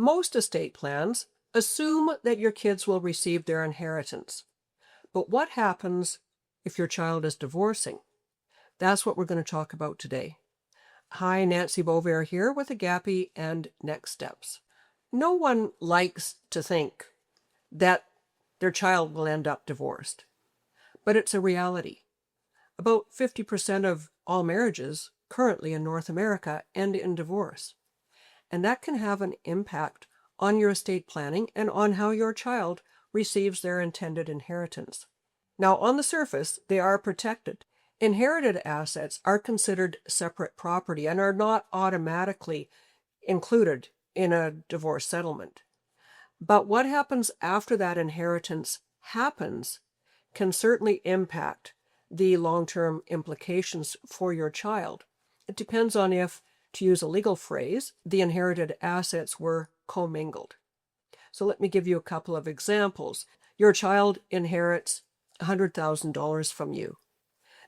Most estate plans assume that your kids will receive their inheritance. But what happens if your child is divorcing? That's what we're going to talk about today. Hi, Nancy Beauvair here with Agape and NEXsteps. No one likes to think that their child will end up divorced, but it's a reality. About 50% of all marriages currently in North America end in divorce, and that can have an impact on your estate planning and on how your child receives their intended inheritance. Now, on the surface, they are protected. Inherited assets are considered separate property and are not automatically included in a divorce settlement. But what happens after that inheritance happens can certainly impact the long-term implications for your child. It depends on if, to use a legal phrase, the inherited assets were commingled. So let me give you a couple of examples. Your child inherits $100,000 from you.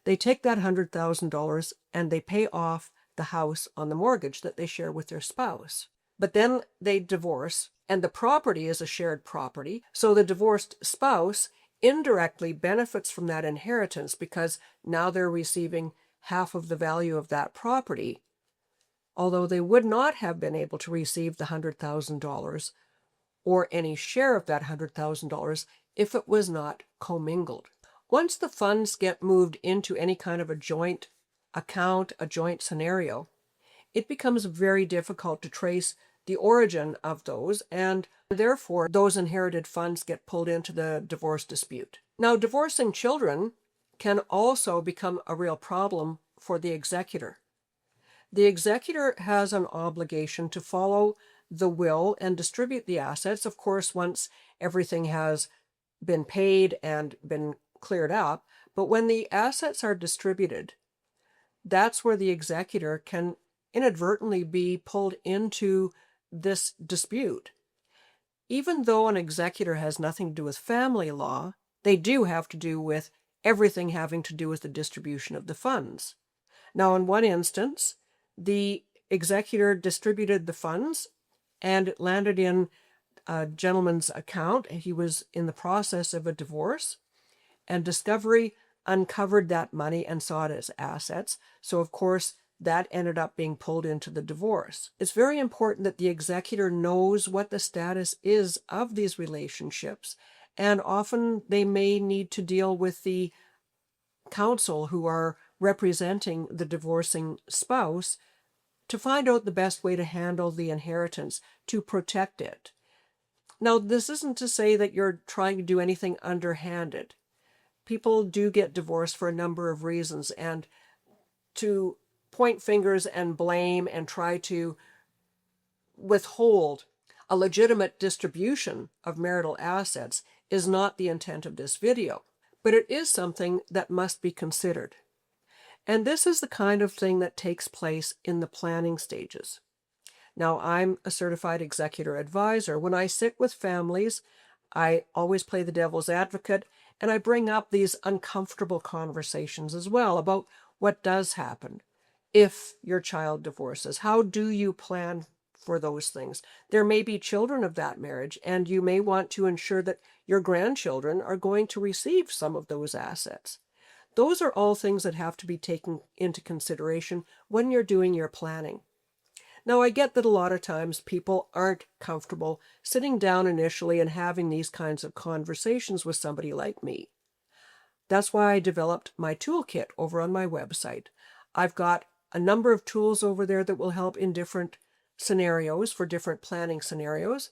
They take that $100,000 and they pay off the house on the mortgage that they share with their spouse. But then they divorce, and the property is a shared property, so the divorced spouse indirectly benefits from that inheritance because now they're receiving half of the value of that property, although they would not have been able to receive the $100,000 or any share of that $100,000 if it was not commingled. Once the funds get moved into any kind of a joint account, a joint scenario, it becomes very difficult to trace the origin of those, and therefore those inherited funds get pulled into the divorce dispute. Now, divorcing children can also become a real problem for the executor. The executor has an obligation to follow the will and distribute the assets, of course, once everything has been paid and been cleared up. But when the assets are distributed, that's where the executor can inadvertently be pulled into this dispute. Even though an executor has nothing to do with family law, they do have to do with everything having to do with the distribution of the funds. Now, in one instance, the executor distributed the funds and it landed in a gentleman's account. He was in the process of a divorce, and Discovery uncovered that money and saw it as assets. So, of course, that ended up being pulled into the divorce. It's very important that the executor knows what the status is of these relationships, and often they may need to deal with the counsel who are representing the divorcing spouse to find out the best way to handle the inheritance to protect it. Now, this isn't to say that you're trying to do anything underhanded. People do get divorced for a number of reasons, and to point fingers and blame and try to withhold a legitimate distribution of marital assets is not the intent of this video, but it is something that must be considered. And this is the kind of thing that takes place in the planning stages. Now, I'm a certified executor advisor. When I sit with families, I always play the devil's advocate, and I bring up these uncomfortable conversations as well about what does happen if your child divorces. How do you plan for those things? There may be children of that marriage, and you may want to ensure that your grandchildren are going to receive some of those assets. Those are all things that have to be taken into consideration when you're doing your planning. Now, I get that a lot of times people aren't comfortable sitting down initially and having these kinds of conversations with somebody like me. That's why I developed my toolkit over on my website. I've got a number of tools over there that will help in different scenarios, for different planning scenarios.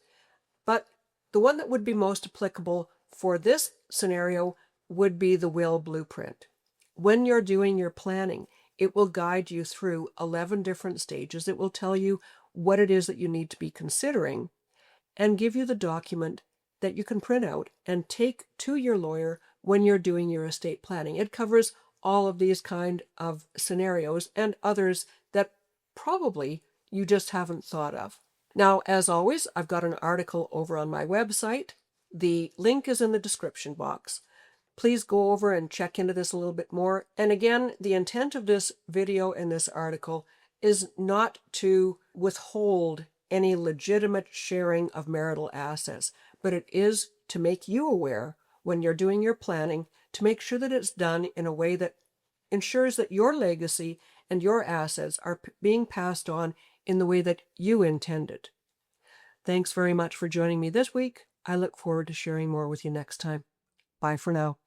But the one that would be most applicable for this scenario would be the will blueprint. When you're doing your planning, it will guide you through 11 different stages. It will tell you what it is that you need to be considering and give you the document that you can print out and take to your lawyer when you're doing your estate planning. It covers all of these kind of scenarios and others that probably you just haven't thought of. Now, as always, I've got an article over on my website. The link is in the description box. Please go over and check into this a little bit more. And again, the intent of this video and this article is not to withhold any legitimate sharing of marital assets, but it is to make you aware when you're doing your planning to make sure that it's done in a way that ensures that your legacy and your assets are being passed on in the way that you intended. Thanks very much for joining me this week. I look forward to sharing more with you next time. Bye for now.